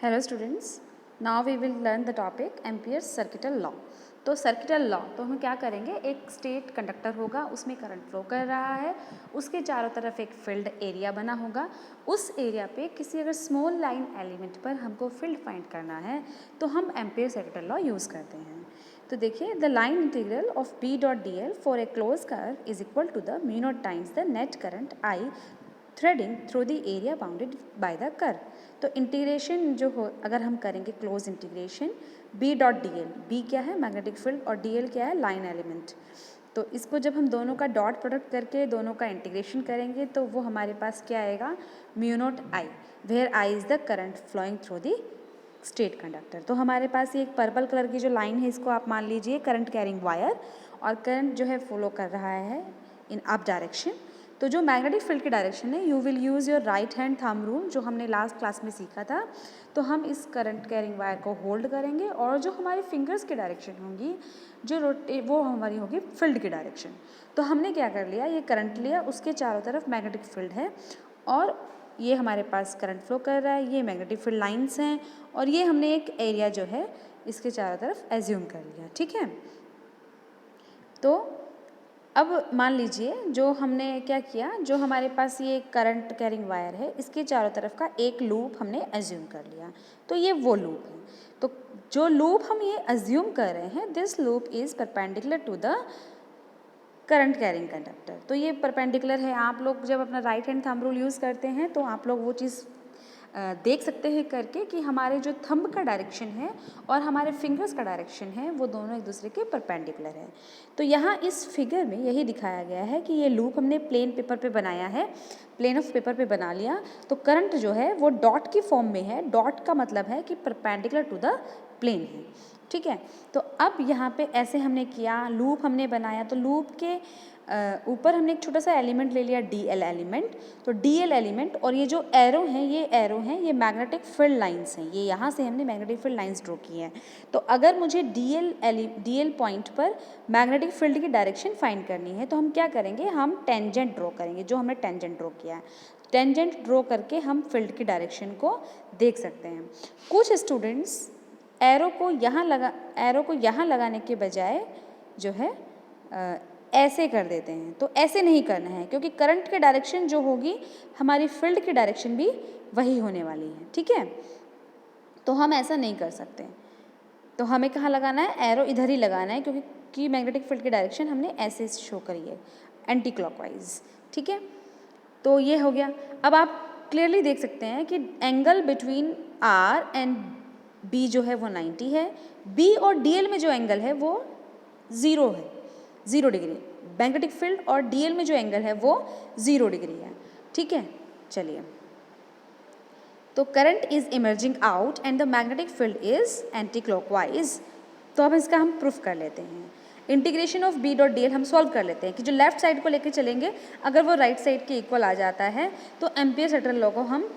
Hello students, now we will learn the topic Ampere's circuital law. तो circuital law तो हम क्या करेंगे, एक स्टेट कंडक्टर होगा, उसमें करंट फ्लो कर रहा है, उसके चारों तरफ एक फील्ड एरिया बना होगा। उस एरिया पे किसी अगर स्मॉल लाइन एलिमेंट पर हमको फील्ड फाइंड करना है तो हम एम्पियर सर्किटल लॉ यूज़ करते हैं। तो देखिए, the line integral of B dot d l for a closed curve is equal to the mu naught times the net current I threading through the area bounded by the curve. तो integration जो हो, अगर हम करेंगे closed integration B dot d l, B क्या है magnetic field और d l क्या है लाइन एलिमेंट, तो इसको जब हम दोनों का डॉट प्रोडक्ट करके दोनों का इंटीग्रेशन करेंगे तो वो हमारे पास क्या आएगा, mu naught I, where I is the current flowing through the straight conductor. तो हमारे पास ये एक पर्पल कलर की जो लाइन है, इसको आप मान लीजिए करंट कैरिंग वायर, और करंट जो है फॉलो कर रहा है इन अप डायरेक्शन। तो जो मैग्नेटिक फील्ड की डायरेक्शन है, you will use your right hand thumb rule, जो हमने लास्ट क्लास में सीखा था। तो हम इस करंट कैरिंग वायर को होल्ड करेंगे और जो हमारी फिंगर्स की डायरेक्शन होंगी, जो वो हमारी होगी फील्ड की डायरेक्शन। तो हमने क्या कर लिया, ये करंट लिया, उसके चारों तरफ मैग्नेटिक फील्ड है और ये हमारे पास करंट फ्लो कर रहा है, ये मैग्नेटिक फील्ड लाइन्स हैं और ये हमने एक एरिया जो है इसके चारों तरफ एज्यूम कर लिया। ठीक है, तो अब मान लीजिए जो हमने क्या किया, जो हमारे पास ये करंट कैरिंग वायर है, इसके चारों तरफ का एक लूप हमने एज्यूम कर लिया। तो ये वो लूप है। तो जो लूप हम ये एज्यूम कर रहे हैं, this loop is perpendicular to the current carrying conductor. तो ये परपेंडिकुलर है। आप लोग जब अपना right hand thumb rule use करते हैं तो आप लोग वो चीज़ देख सकते हैं करके कि हमारे जो थंब का डायरेक्शन है और हमारे फिंगर्स का डायरेक्शन है वो दोनों एक दूसरे के परपेंडिकुलर है। तो यहाँ इस फिगर में यही दिखाया गया है कि ये लूप हमने प्लेन पेपर पे बनाया है, प्लेन ऑफ पेपर पे बना लिया। तो करंट जो है वो डॉट की फॉर्म में है, डॉट का मतलब है कि परपेंडिकुलर टू द प्लेन है। ठीक है, तो अब यहाँ पे ऐसे हमने किया, लूप हमने बनाया, तो लूप के ऊपर हमने एक छोटा सा एलिमेंट ले लिया, डी एल एलिमेंट। तो डी एल एलिमेंट और ये जो एरो हैं, ये एरो हैं, ये मैग्नेटिक फील्ड लाइंस हैं, ये यहाँ से हमने मैग्नेटिक फील्ड लाइंस ड्रॉ की हैं। तो अगर मुझे डी एल पॉइंट पर मैग्नेटिक फील्ड की डायरेक्शन फाइंड करनी है तो हम क्या करेंगे, हम टेंजेंट ड्रॉ करेंगे, जो हमने टेंजेंट ड्रॉ किया है। टेंजेंट ड्रॉ करके हम फील्ड की डायरेक्शन को देख सकते हैं। कुछ स्टूडेंट्स एरो को यहाँ लगाने के बजाय जो है ऐसे कर देते हैं। तो ऐसे नहीं करना है, क्योंकि करंट की डायरेक्शन जो होगी हमारी फील्ड की डायरेक्शन भी वही होने वाली है। ठीक है, तो हम ऐसा नहीं कर सकते। तो हमें कहाँ लगाना है, एरो इधर ही लगाना है, क्योंकि मैग्नेटिक फील्ड की डायरेक्शन हमने ऐसे शो करी है, एंटी क्लॉकवाइज। ठीक है, तो ये हो गया। अब आप क्लियरली देख सकते हैं कि angle between r and B जो है वो 90 है, बी और डी एल में जो एंगल है वो 0 है, 0 डिग्री। मैग्नेटिक फील्ड और डी एल में जो एंगल है वो 0 डिग्री है। ठीक है, चलिए, तो current is emerging out and the magnetic field is anti clockwise. तो अब इसका हम प्रूफ कर लेते हैं। Integration of B dot d l हम सॉल्व कर लेते हैं कि जो लेफ्ट साइड को लेकर चलेंगे, अगर वो राइट साइड के इक्वल आ जाता है तो एम्पियर सर्किटल लॉ को हम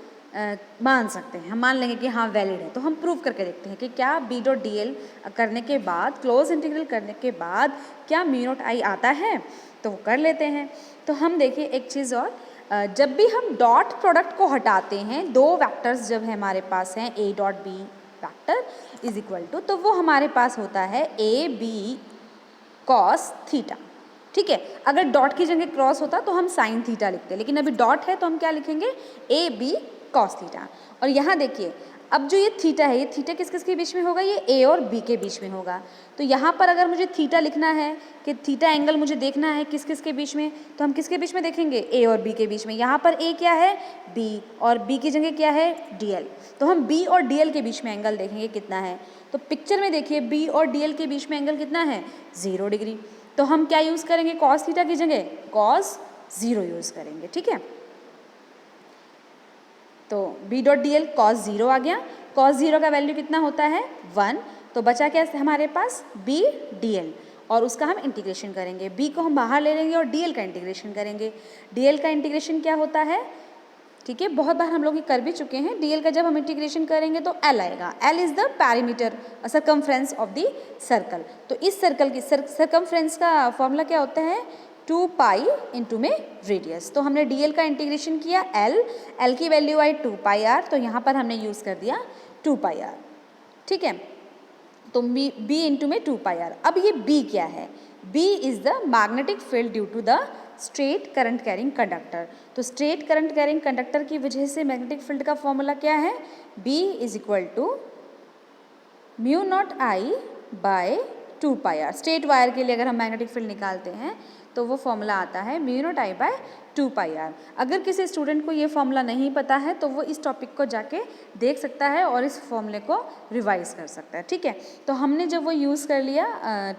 मान सकते हैं, हम मान लेंगे कि हाँ वैलिड है। तो हम प्रूव करके देखते हैं कि क्या बी डॉट डी एल करने के बाद, क्लोज इंटीग्रल करने के बाद क्या म्यू नॉट आई आता है, तो वो कर लेते हैं। तो हम देखिए एक चीज़ और, जब भी हम डॉट प्रोडक्ट को हटाते हैं, दो वेक्टर्स जब हमारे पास हैं A dot B vector is equal to, तो वो हमारे पास होता है ए बी कॉस थीटा। ठीक है, अगर डॉट की जगह क्रॉस होता तो हम साइन थीटा लिखते, लेकिन अभी डॉट है तो हम क्या लिखेंगे, ए बी कॉस थीटा। और यहाँ देखिए, अब जो ये थीटा है, ये थीटा किस किस के बीच में होगा, ये ए और बी के बीच में होगा। तो यहाँ पर अगर मुझे थीटा लिखना है कि थीटा एंगल मुझे देखना है किस किस के बीच में, तो हम किसके बीच में देखेंगे, ए और बी के बीच में। यहाँ पर ए क्या है, बी, और बी की जगह क्या है, डी एल। तो हम बी और डी एल के बीच में एंगल देखेंगे कितना है। तो पिक्चर में देखिए बी और डी एल के बीच में एंगल कितना है, 0 डिग्री। तो हम क्या यूज़ करेंगे, कॉस थीटा की जगह कॉस 0 यूज़ करेंगे। ठीक है, तो B dot d l cos 0 आ गया। कॉस 0 का वैल्यू कितना होता है, 1। तो बचा क्या हमारे पास, बी डी एल, और उसका हम इंटीग्रेशन करेंगे। बी को हम बाहर ले लेंगे और डी एल का इंटीग्रेशन करेंगे। डी एल का इंटीग्रेशन क्या होता है, ठीक है, बहुत बार हम लोग ये कर भी चुके हैं। डी एल का जब हम इंटीग्रेशन करेंगे तो एल आएगा। L is the perimeter circumference of the circle. तो इस सर्कल की सर्कमफ्रेंस का फॉर्मूला क्या होता है, 2 पाई इंटू में रेडियस। तो हमने डी एल का इंटीग्रेशन किया, एल की वैल्यू आई 2 पाई आर, तो यहाँ पर हमने यूज़ कर दिया 2πr, ठीक है। तो B इंटू में 2πr। अब ये B क्या है? B is the magnetic field due to the straight current carrying conductor. तो स्ट्रेट करंट कैरिंग कंडक्टर की वजह से मैग्नेटिक फील्ड का फॉर्मूला क्या है? B is equal to mu naught I by 2πr। Straight wire के लिए अगर हम मैग्नेटिक फील्ड निकालते हैं तो वो फॉर्मूला आता है mu naught I by 2πr। अगर किसी स्टूडेंट को ये फॉर्मूला नहीं पता है तो वो इस टॉपिक को जाके देख सकता है और इस फॉर्मूले को रिवाइज कर सकता है, ठीक है। तो हमने जब वो यूज़ कर लिया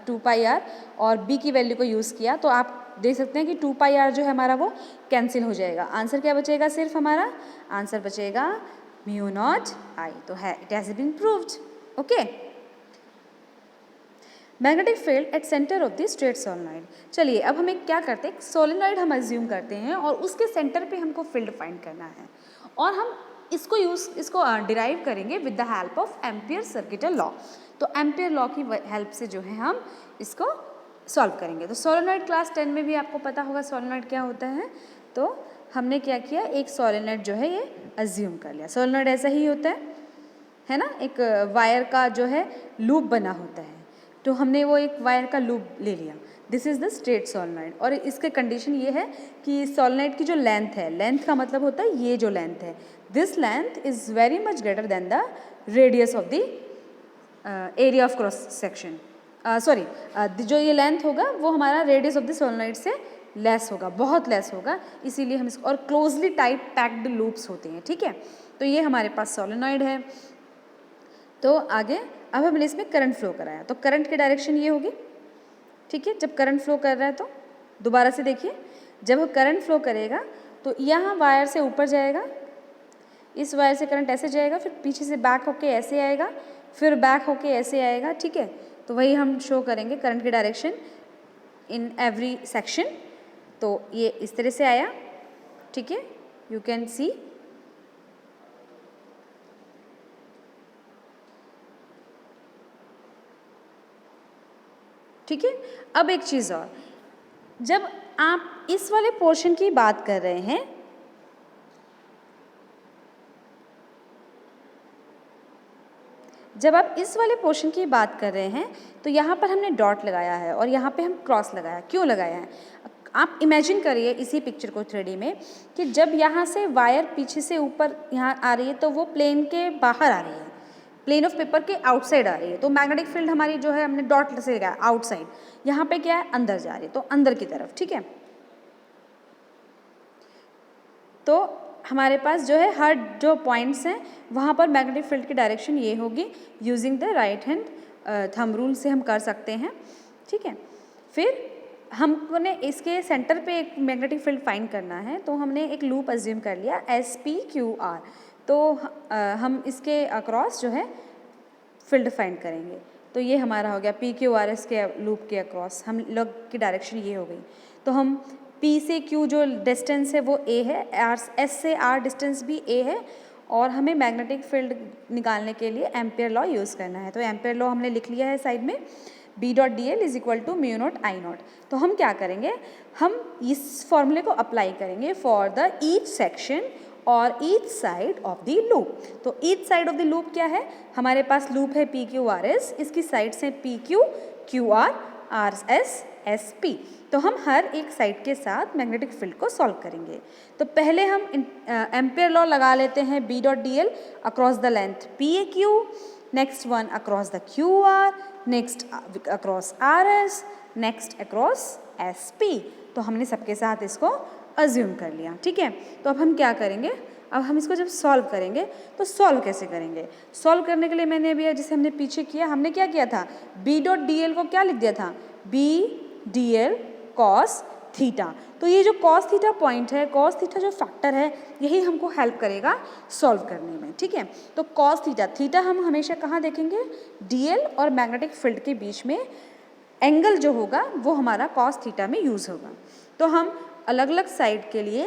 2πr और B की वैल्यू को यूज़ किया तो आप देख सकते हैं कि 2πr जो है हमारा वो कैंसिल हो जाएगा। आंसर क्या बचेगा? सिर्फ हमारा आंसर बचेगा म्यू नॉट I। तो है it has been proved, okay. Magnetic field at centre of the straight solenoid. चलिए अब हमें क्या करते हैं, सोलेनॉइड हम अज्यूम करते हैं और उसके सेंटर पे हमको फील्ड फाइंड करना है और हम इसको डिराइव करेंगे with the help of ampere circuital law. तो एम्पियर लॉ की हेल्प से जो है हम इसको सॉल्व करेंगे। तो सोलेनॉइड क्लास 10 में भी आपको पता होगा सोलेनॉइड क्या होता है। तो हमने क्या किया, एक सोलेनॉइड जो है ये अज्यूम कर लिया। सोलेनॉइड ऐसा ही होता है ना, एक वायर का जो है लूप बना होता है। तो हमने वो एक वायर का लूप ले लिया। This is the straight solenoid और इसके कंडीशन ये है कि सोलेनॉइड की जो लेंथ है, लेंथ का मतलब होता है ये जो लेंथ है, this length is very much greater than the radius of the area of cross section. जो ये लेंथ होगा वो हमारा रेडियस ऑफ द सोलेनॉइड से लेस होगा, बहुत लेस होगा, इसीलिए हम इसको, और क्लोजली टाइट पैक्ड लूप्स होते हैं, ठीक है। तो ये हमारे पास सोलेनॉइड है। तो आगे अब हमने इसमें करंट फ्लो कराया तो करंट की डायरेक्शन ये होगी, ठीक है। जब करंट फ्लो कर रहा है तो दोबारा से देखिए, जब करंट फ्लो करेगा तो यहाँ वायर से ऊपर जाएगा, इस वायर से करंट ऐसे जाएगा, फिर पीछे से बैक होके ऐसे आएगा, फिर बैक होके ऐसे आएगा, ठीक है। तो वही हम शो करेंगे करंट की डायरेक्शन इन एवरी सेक्शन। तो ये इस तरह से आया, ठीक है, यू कैन सी। ठीक है। अब एक चीज़ और, जब आप इस वाले पोर्शन की बात कर रहे हैं, जब आप इस वाले पोर्शन की बात कर रहे हैं तो यहाँ पर हमने डॉट लगाया है और यहाँ पे हम क्रॉस लगाया। क्यों लगाया है? आप इमेजिन करिए इसी पिक्चर को 3D में कि जब यहाँ से वायर पीछे से ऊपर यहाँ आ रही है तो वो प्लेन के बाहर आ रही है, प्लेन ऑफ पेपर के आउटसाइड आ रही है। तो मैग्नेटिक फील्ड हमारी जो है हमने डॉट से लगाया आउटसाइड, यहाँ पे क्या है, अंदर जा रही है, तो अंदर की तरफ, ठीक है। तो हमारे पास जो है हर जो पॉइंट्स हैं वहाँ पर मैग्नेटिक फील्ड की डायरेक्शन ये होगी। Using the right hand thumb rule से हम कर सकते हैं, ठीक है। फिर हमने इसके सेंटर पे एक मैग्नेटिक फील्ड फाइंड करना है, तो हमने एक लूप अज्यूम कर लिया SPQR। तो हम इसके अक्रॉस जो है फील्ड फाइंड करेंगे। तो ये हमारा हो गया PQRS के लूप के अक्रॉस हम लोग की डायरेक्शन ये हो गई। तो हम P से Q जो डिस्टेंस है वो A है, S से R डिस्टेंस भी A है और हमें मैग्नेटिक फील्ड निकालने के लिए एम्पियर लॉ यूज़ करना है। तो एम्पियर लॉ हमने लिख लिया है साइड में, B.dl is equal to mu naught I naught. तो हम क्या करेंगे, हम इस फॉर्मूले को अप्लाई करेंगे फॉर द ईच सेक्शन और each side of the loop. तो each side of the loop क्या है, हमारे पास लूप है PQRS, इसकी साइड से PQ, QR, RS, SP। तो हम हर एक साइड के साथ मैग्नेटिक फील्ड को सॉल्व करेंगे। तो पहले हम एम्पियर लॉ लगा लेते हैं B.dl across the length PAQ, next one across the QR, next across RS, next across SP। तो हमने सबके साथ इसको अज्यूम कर लिया, ठीक है। तो अब हम क्या करेंगे, अब हम इसको जब सॉल्व करेंगे तो सॉल्व कैसे करेंगे, सॉल्व करने के लिए मैंने अभी जैसे हमने पीछे किया, हमने क्या किया था, B.dl को क्या लिख दिया था, B.dl cos थीटा। तो ये जो cos थीटा पॉइंट है, cos थीटा जो फैक्टर है, यही हमको हेल्प करेगा सॉल्व करने में, ठीक है। तो cos थीटा, थीटा हम हमेशा कहाँ देखेंगे, dl और मैग्नेटिक फील्ड के बीच में एंगल जो होगा वो हमारा cos थीटा में यूज़ होगा। तो हम अलग अलग साइड के लिए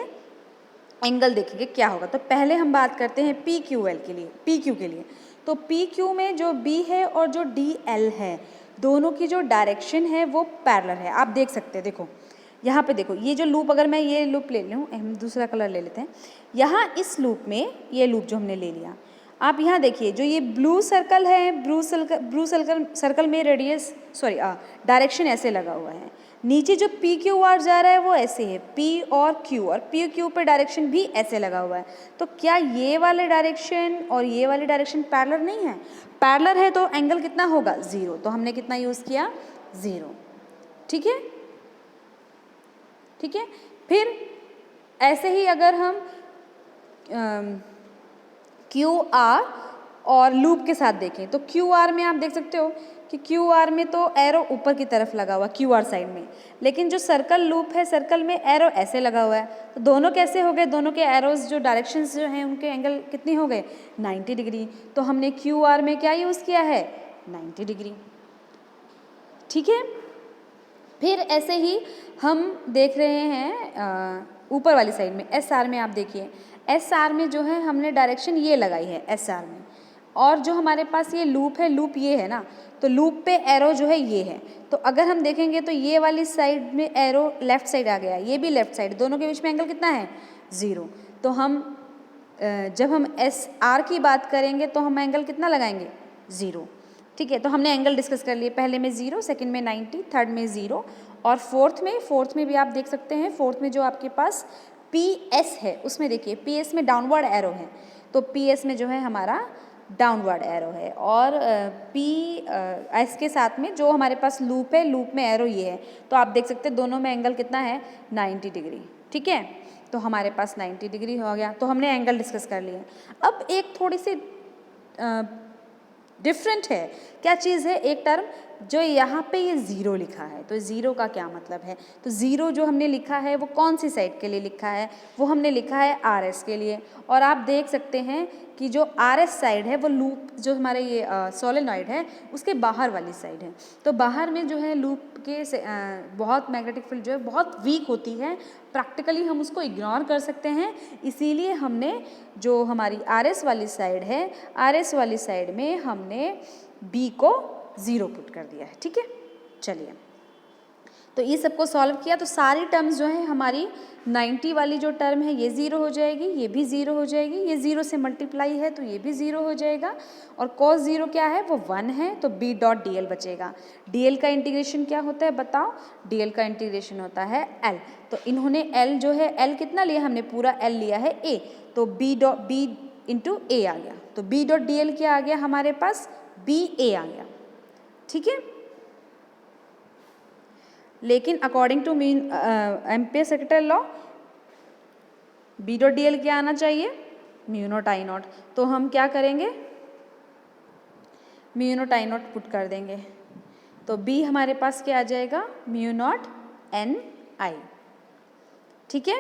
एंगल देखेंगे क्या होगा। तो पहले हम बात करते हैं PQL के लिए, PQ के लिए। तो PQ में जो B है और जो DL है, दोनों की जो डायरेक्शन है वो पैरेलल है। आप देख सकते हैं, देखो यहाँ पे देखो, ये जो लूप, अगर मैं ये लूप ले लूँ, हम दूसरा कलर ले लेते हैं, यहाँ इस लूप में ये लूप जो हमने ले लिया, आप यहाँ देखिए, जो ये ब्लू सर्कल है, ब्लू सर्कल में रेडियस डायरेक्शन ऐसे लगा हुआ है। नीचे जो पी क्यू आर जा रहा है वो ऐसे है, पी और पी क्यू पे डायरेक्शन भी ऐसे लगा हुआ है। तो क्या ये वाले डायरेक्शन और ये वाले डायरेक्शन पैरेलल नहीं है? पैरेलल है तो एंगल कितना होगा? 0। तो हमने कितना यूज़ किया? 0। ठीक है, ठीक है। फिर ऐसे ही अगर हम क्यू आर और लूप के साथ देखें तो क्यू आर में आप देख सकते हो कि क्यू आर में तो एरो ऊपर की तरफ लगा हुआ क्यू आर साइड में, लेकिन जो सर्कल लूप है सर्कल में एरो ऐसे लगा हुआ है। तो दोनों कैसे हो गए? दोनों के एरोज जो डायरेक्शंस जो हैं उनके एंगल कितने हो गए? 90 डिग्री। तो हमने क्यू आर में क्या यूज़ किया है? 90 डिग्री। ठीक है। फिर ऐसे ही हम देख रहे हैं ऊपर वाली साइड में एस आर में, आप देखिए एस आर में जो है हमने डायरेक्शन ये लगाई है एस आर में, और जो हमारे पास ये लूप है, लूप ये है ना, तो लूप पे एरो जो है ये है। तो अगर हम देखेंगे तो ये वाली साइड में एरो लेफ्ट साइड आ गया, ये भी लेफ्ट साइड, दोनों के बीच में एंगल कितना है? 0। तो हम जब हम एस आर की बात करेंगे तो हम एंगल कितना लगाएंगे? 0। ठीक है। तो हमने एंगल डिस्कस कर लिए, पहले में 0, सेकंड में 90, थर्ड में 0, और फोर्थ में भी आप देख सकते हैं, फोर्थ में जो आपके पास पी एस है उसमें देखिए पी एस में डाउनवर्ड एरो है, तो पी एस में जो है हमारा डाउनवर्ड एरो है, और पी एस के साथ में जो हमारे पास लूप है, लूप में एरो ये है। तो आप देख सकते हैं दोनों में एंगल कितना है? 90 डिग्री। ठीक है। तो हमारे पास 90 डिग्री हो गया। तो हमने एंगल डिस्कस कर लिए। अब एक थोड़ी सी डिफरेंट है, क्या चीज़ है? एक टर्म जो यहाँ पे ये 0 लिखा है, तो 0 का क्या मतलब है? तो 0 जो हमने लिखा है वो कौन सी साइड के लिए लिखा है? वो हमने लिखा है आर एस के लिए। और आप देख सकते हैं कि जो आर एस साइड है वो लूप जो हमारे ये सोलेनॉइड है उसके बाहर वाली साइड है। तो बाहर में जो है लूप के बहुत मैग्नेटिक फील्ड जो है बहुत वीक होती है, प्रैक्टिकली हम उसको इग्नोर कर सकते हैं। इसीलिए हमने जो हमारी आर एस वाली साइड है, आर एस वाली साइड में हमने बी को 0 पुट कर दिया है। ठीक है। चलिए, तो ये सबको सॉल्व किया तो सारी टर्म्स जो है हमारी 90 वाली जो टर्म है ये 0 हो जाएगी, ये भी 0 हो जाएगी, ये 0 से मल्टीप्लाई है तो ये भी 0 हो जाएगा, और cos 0 क्या है? वो 1 है, तो b डॉट डी एल बचेगा। डी एल का इंटीग्रेशन क्या होता है बताओ? डी एल का इंटीग्रेशन होता है l। तो इन्होंने l जो है l कितना लिया? हमने पूरा l लिया है a, तो b इंटू a आ गया, तो b डॉट डी एल क्या आ गया हमारे पास? b a आ गया। ठीक है। लेकिन according to Ampere circuital law B dot d l क्या आना चाहिए? Mu naught I naught. तो हम क्या करेंगे? Mu naught I naught put कर देंगे, तो बी हमारे पास क्या आ जाएगा? Mu naught n I. ठीक है।